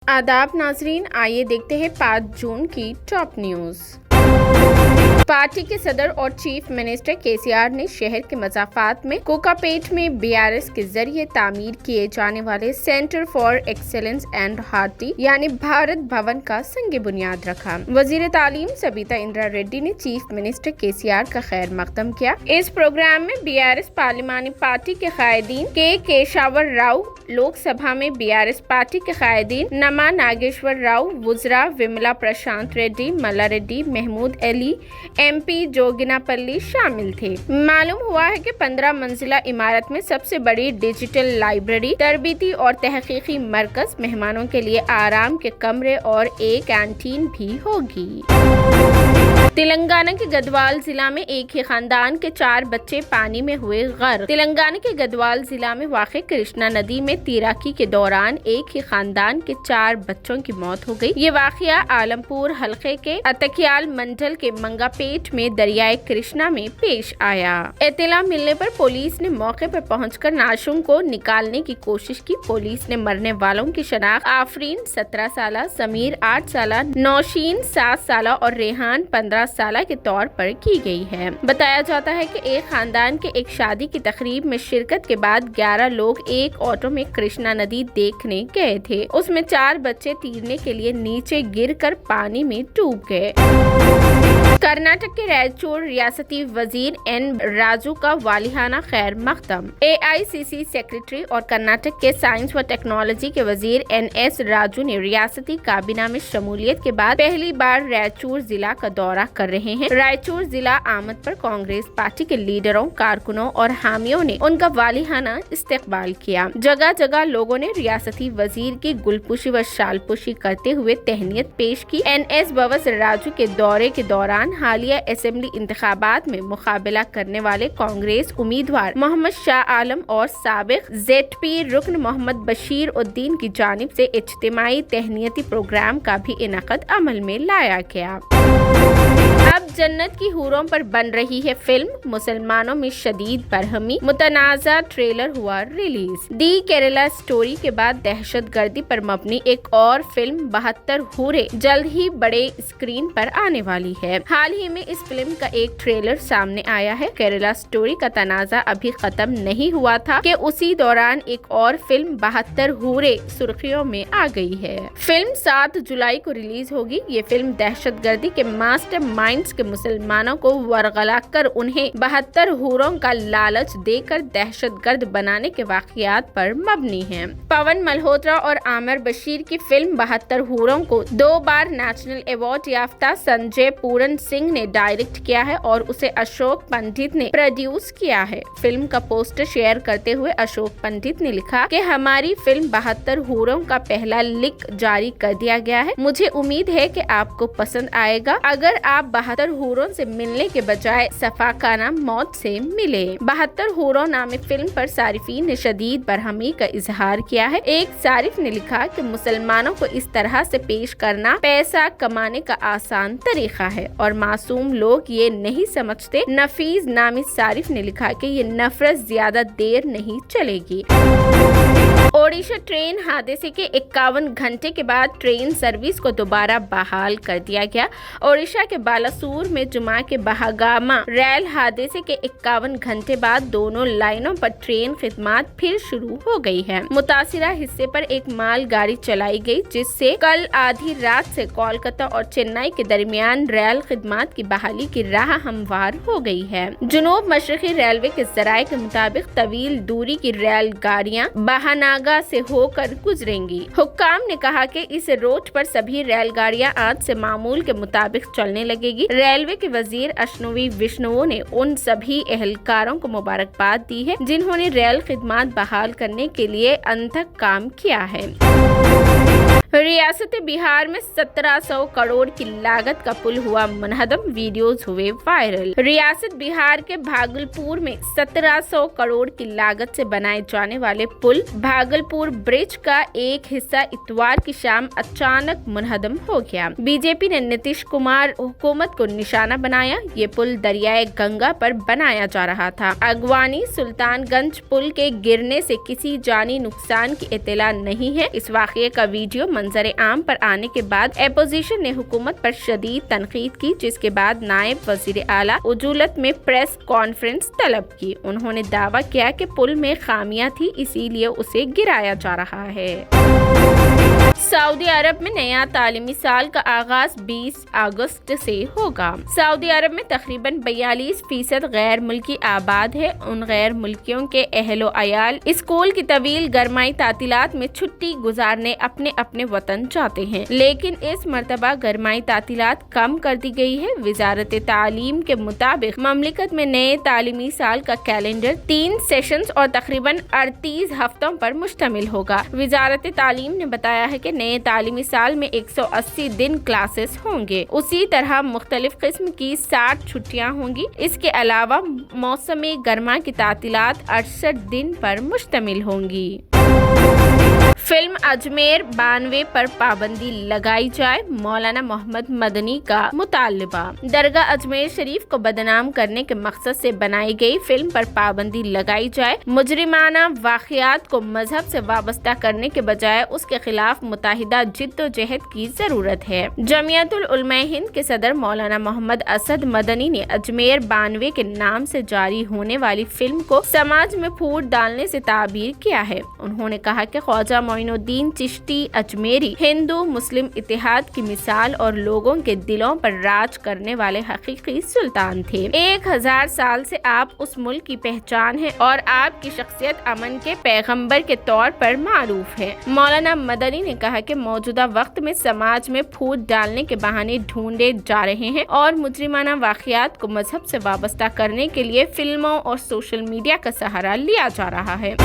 आदाब नाजरीन, आइए देखते हैं 5 जून की टॉप न्यूज़। पार्टी के सदर और चीफ मिनिस्टर केसीआर ने शहर के मज़ाफ़ात में कोकापेट में बीआरएस के जरिए तामीर किए जाने वाले centre for excellence and hearty यानी भारत भवन का संग बुनियाद रखा। वजीर तालीम सबिता इंद्रा रेड्डी ने चीफ मिनिस्टर केसीआर का खैर मकदम किया। इस प्रोग्राम में बीआरएस पार्लिमानी पार्टी के कायदीन के केशवर राव, लोकसभा में बीआरएस पार्टी के कायदीन नमा नागेश्वर राव, वुजरा विमला प्रशांत रेड्डी, मल्ला रेड्डी, महमूद अली, एमपी जोगिनापल्ली शामिल थे। मालूम हुआ है कि 15 मंजिला इमारत में सबसे बड़ी डिजिटल लाइब्रेरी, तरबीती और तहकीकी मरकज, मेहमानों के लिए आराम के कमरे और एक कैंटीन भी होगी। तेलंगाना के गढ़वाल जिला में एक ही खानदान के 4 बच्चे पानी में हुए गर्क। तेलंगाना के गढ़वाल जिला में वाक़ कृष्णा नदी में तैराकी के दौरान एक ही खानदान के 4 बच्चों की मौत हो गई। ये वाक़या आलमपुर हलके के अतकियाल मंडल के मंगापेट में दरियाए कृष्णा में पेश आया। इत्तला मिलने पर पुलिस ने मौके पर पहुंचकर नाशुम को निकालने की कोशिश की। पुलिस ने मरने वालों की शनाख्त आफरीन 17 साल, समीर 8 साल, नौशीन 7 साल और रेहान 15 साल के तौर पर की गई है। बताया जाता है कि एक खानदान के एक शादी की तकरीब में शिरकत के बाद 11 लोग एक ऑटो में कृष्णा नदी देखने गए थे। उसमें 4 बच्चे तैरने के लिए नीचे गिरकर पानी में डूब गए। कर्नाटक के रायचूर रियासती वजीर एन राजू का वालिहाना खैर मकदम। एआईसीसी सेक्रेटरी और कर्नाटक के साइंस व टेक्नोलॉजी के वजीर एनएस राजू ने रियासती काबीना में शमूलियत के बाद पहली बार रायचूर जिला का दौरा कर रहे हैं। रायचूर जिला आमद पर कांग्रेस पार्टी के लीडरों, कारकुनों और हामियों ने उनका वालिहाना इस्तकबाल किया। जगह जगह लोगों ने रियासती वजीर की गुलपुशी व शालपुशी करते हुए तहनीत पेश की। एनएस बवस राजू के दौरे के दौरान हालिया असेंबली इंतखाबात में मुकाबला करने वाले कांग्रेस उम्मीदवार मोहम्मद शाह आलम और साबिक जेडपी रुकन मोहम्मद बशीर उद्दीन की जानिब से इज्तिमाई तहनीती प्रोग्राम का भी इनक़द अमल में लाया गया। अब जन्नत की हूरों पर बन रही है फिल्म। मुसलमानों में शदीद बरहमी, मुतनाज़ा ट्रेलर हुआ रिलीज। दी केरला स्टोरी के बाद दहशत गर्दी पर मबनी एक और फिल्म 72 हूरे जल्द ही बड़े स्क्रीन पर आने वाली है। हाल ही में इस फिल्म का एक ट्रेलर सामने आया है। केरला स्टोरी का तनाज़ा अभी खत्म नहीं हुआ था कि उसी दौरान एक और फिल्म 72 हूरे सुर्खियों में आ गई है। फिल्म 7 जुलाई को रिलीज होगी। ये फिल्म दहशत गर्दी के मास्टर माइंड्स के मुसलमानों को वरगला कर उन्हें 72 हूरों का लालच देकर दहशतगर्द बनाने के वाक़यात पर मबनी है। पवन मल्होत्रा और आमिर बशीर की फिल्म 72 हूरों को 2 बार नेशनल अवार्ड याफ्ता संजय पूरन सिंह ने डायरेक्ट किया है और उसे अशोक पंडित ने प्रोड्यूस किया है। फिल्म का पोस्टर शेयर करते हुए अशोक पंडित ने लिखा कि हमारी फिल्म 72 हूरों का पहला लिंक जारी कर दिया गया है। मुझे उम्मीद है कि आपको पसंद आएगा। अगर आप 72 हूरों से मिलने के बजाय सफाकाना मौत से मिले। 72 हूरों नामी फिल्म पर सारिफीन ने शदीद बरहमी का इजहार किया है। एक सारिफ ने लिखा कि मुसलमानों को इस तरह से पेश करना पैसा कमाने का आसान तरीका है और मासूम लोग ये नहीं समझते। नफीज नामी सारिफ ने लिखा कि ये नफरत ज्यादा देर नहीं चलेगी। ओडिशा ट्रेन हादसे के 51 घंटे के बाद ट्रेन सर्विस को दोबारा बहाल कर दिया गया। ओडिशा के बालासूर में जुमा के बहागामा रेल हादसे के 51 घंटे बाद दोनों लाइनों पर ट्रेन खिदमत फिर शुरू हो गई है। मुतासिरा हिस्से पर एक माल गाड़ी चलाई गई, जिससे कल आधी रात से कोलकाता और चेन्नई के दरमियान रेल खिदमत की बहाली की राह हमवार हो गई है। जनूब मशरकी रेलवे के जराये के मुताबिक तवील दूरी की रेल गाड़ियाँ बहानागा से होकर गुजरेंगी। हुक्काम ने कहा कि इस रूट पर सभी रेलगाड़ियां आज से मामूल के मुताबिक चलने लगेगी। रेलवे के वजीर अश्नवी विष्णु ने उन सभी एहलकारों को मुबारकबाद दी है जिन्होंने रेल खिदमत बहाल करने के लिए अनथक काम किया है। रियासत बिहार में 1700 करोड़ की लागत का पुल हुआ मुनहदम, वीडियोज हुए वायरल। रियासत बिहार के भागलपुर में 1700 करोड़ की लागत से बनाए जाने वाले पुल भागलपुर ब्रिज का एक हिस्सा इतवार की शाम अचानक मुनहदम हो गया। बीजेपी ने नीतीश कुमार हुकूमत को निशाना बनाया। ये पुल दरियाए गंगा पर बनाया जा रहा था। अगवानी सुल्तानगंज पुल के गिरने से किसी जानी नुकसान की इत्तला नहीं है। इस वाक़ये का वीडियो मंजर नजर आम पर आने के बाद अपोजिशन ने हुकूमत पर शदीद तनकीद की, जिसके बाद नायब वजीर आला उजूलत में प्रेस कॉन्फ्रेंस तलब की। उन्होंने दावा किया कि पुल में खामियां थी, इसीलिए उसे गिराया जा रहा है। सऊदी अरब में नया तालीमी साल का आगाज 20 अगस्त से होगा। सऊदी अरब में तकरीबन 42% गैर मुल्की आबाद है। उन गैर मुल्कियों के अहलो अयाल स्कूल की तवील गरमाई तातीलात में छुट्टी गुजारने अपने अपने वतन जाते हैं, लेकिन इस मरतबा गरमाई तातीलात कम कर दी गई है। वजारत तालीम के मुताबिक ममलिकत में नए तालीमी साल का कैलेंडर 3 सेशंस और तकरीबन 38 हफ्तों पर मुश्तमिल होगा। वजारत तालीम ने बताया है कि नए तालीमी साल में 180 दिन क्लासेस होंगे। उसी तरह मुख्तलिफ किस्म की 60 छुट्टियां होंगी। इसके अलावा मौसमी गर्मा की तातीलात 68 दिन पर मुश्तमिल होंगी। फिल्म अजमेर 92 पर पाबंदी लगाई जाए, मौलाना मोहम्मद मदनी का मुतालबा। दरगाह अजमेर शरीफ को बदनाम करने के मकसद से बनाई गई फिल्म पर पाबंदी लगाई जाए। मुजरिमाना वाक़ियात को मजहब से वाबस्ता करने के बजाय उसके खिलाफ मुताहिदा जिद्दोजहद की जरूरत है। जमियतुल उलमा हिंद के सदर मौलाना मोहम्मद असद मदनी ने अजमेर 92 के नाम से जारी होने वाली फिल्म को समाज में फूट डालने से ताबीर किया है। उन्होंने कहा कि ख्वाजा मोइनुद्दीन चिश्ती अजमेरी हिंदू मुस्लिम इत्तेहाद की मिसाल और लोगों के दिलों पर राज करने वाले हकीकी सुल्तान थे। 1000 साल से आप उस मुल्क की पहचान है और आपकी शख्सियत अमन के पैगंबर के तौर पर मारूफ है। मौलाना मदनी ने कहा कि मौजूदा वक्त में समाज में फूट डालने के बहाने ढूंढे जा रहे हैं और मुजरिमाना वाक़ियात को मजहब से वाबस्ता करने के लिए फिल्मों और सोशल मीडिया का सहारा लिया जा रहा है।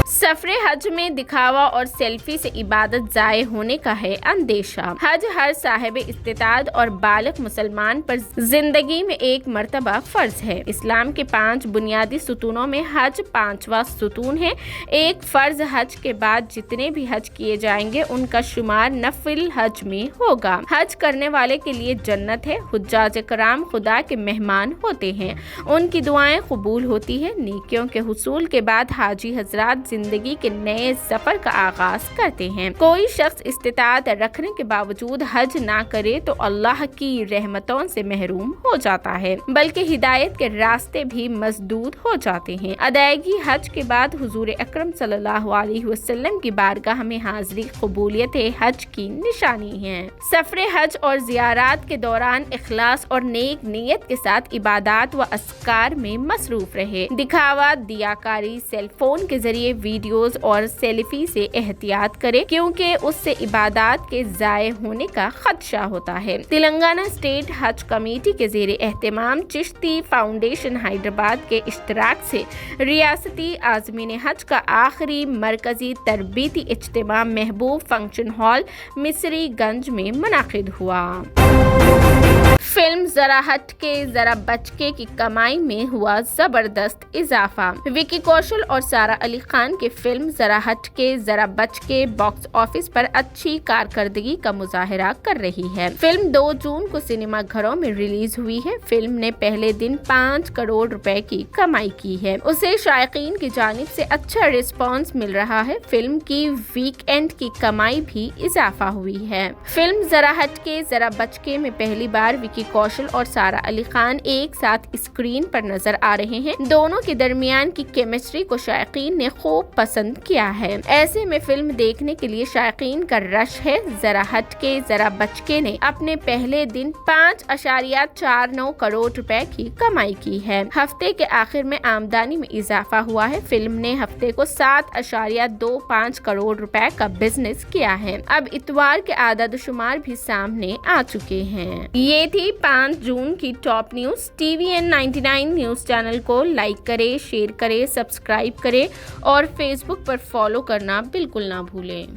सफरे हज में दिखावा और सेल्फी से इबादत जाए होने का है अंदेशा। हज हर साहिब इस्तिताद और बालिग मुसलमान पर जिंदगी में एक मर्तबा फर्ज है। इस्लाम के 5 बुनियादी सुतूनों में हज 5वां सुतून है। एक फर्ज हज के बाद जितने भी हज किए जाएंगे उनका शुमार नफिल हज में होगा। हज करने वाले के लिए जन्नत है। हुज्जाज कराम खुदा के मेहमान होते हैं, उनकी दुआएं कबूल होती है। नेकियों के हुसूल के बाद हाजी हजरात जिंदगी के नए सफर का आगाज करते हैं। कोई शख्स इस्तिताअत रखने के बावजूद हज ना करे तो अल्लाह की रहमतों से महरूम हो जाता है, बल्कि हिदायत के रास्ते भी मसदूद हो जाते हैं। अदायगी हज के बाद हुजूर अकरम सल्लल्लाहु अलैहि वसल्लम की बारगाह में हाजिरी कबूलियत हज की निशानी है। सफरे हज और जियारात के दौरान इखलास और नेक नीयत के साथ इबादत व अस्कार में मसरूफ रहे। दिखावा, दियाकारी, सेल फोन के जरिए वीडियोस और सेल्फी से एहतियात करें, क्योंकि उससे इबादत के जाये होने का खदशा होता है। तेलंगाना स्टेट हज कमेटी के ज़ेरे एहतमाम चिश्ती फाउंडेशन हैदराबाद के इश्तराक से रियासती आज़मीन हज का आखिरी मरकजी तरबीती इज्तिमा महबूब फंक्शन हॉल मिसरीगंज में मुनाकिद हुआ। फिल्म जरा हटके जरा बचके की कमाई में हुआ जबरदस्त इजाफा। विकी कौशल और सारा अली खान की फिल्म जरा हटके जरा बचके बॉक्स ऑफिस पर अच्छी कारकर्दगी का मुजाहरा कर रही है। फिल्म 2 जून को सिनेमा घरों में रिलीज हुई है। फिल्म ने पहले दिन 5 करोड़ रुपए की कमाई की है। उसे शायकीन की जानिब से अच्छा रिस्पॉन्स मिल रहा है। फिल्म की वीकेंड की कमाई भी इजाफा हुई है। फिल्म जरा हटके जरा बचके में पहली बार विकी कौशल और सारा अली खान एक साथ स्क्रीन पर नजर आ रहे हैं। दोनों के दरमियान की केमिस्ट्री को शायकीन ने खूब पसंद किया है। ऐसे में फिल्म देखने के लिए शायकीन का रश है। जरा हटके जरा बचके ने अपने पहले दिन 5.49 करोड़ रुपए की कमाई की है। हफ्ते के आखिर में आमदनी में इजाफा हुआ है। फिल्म ने हफ्ते को 7.25 करोड़ रुपए का बिजनेस किया है। अब इतवार के आदाद शुमार भी सामने आ चुके हैं। ये थी 5 जून की top news. TVN 99 news channel को लाइक करें, शेयर करें, सब्सक्राइब करें और फेसबुक पर फॉलो करना बिल्कुल ना भूलें।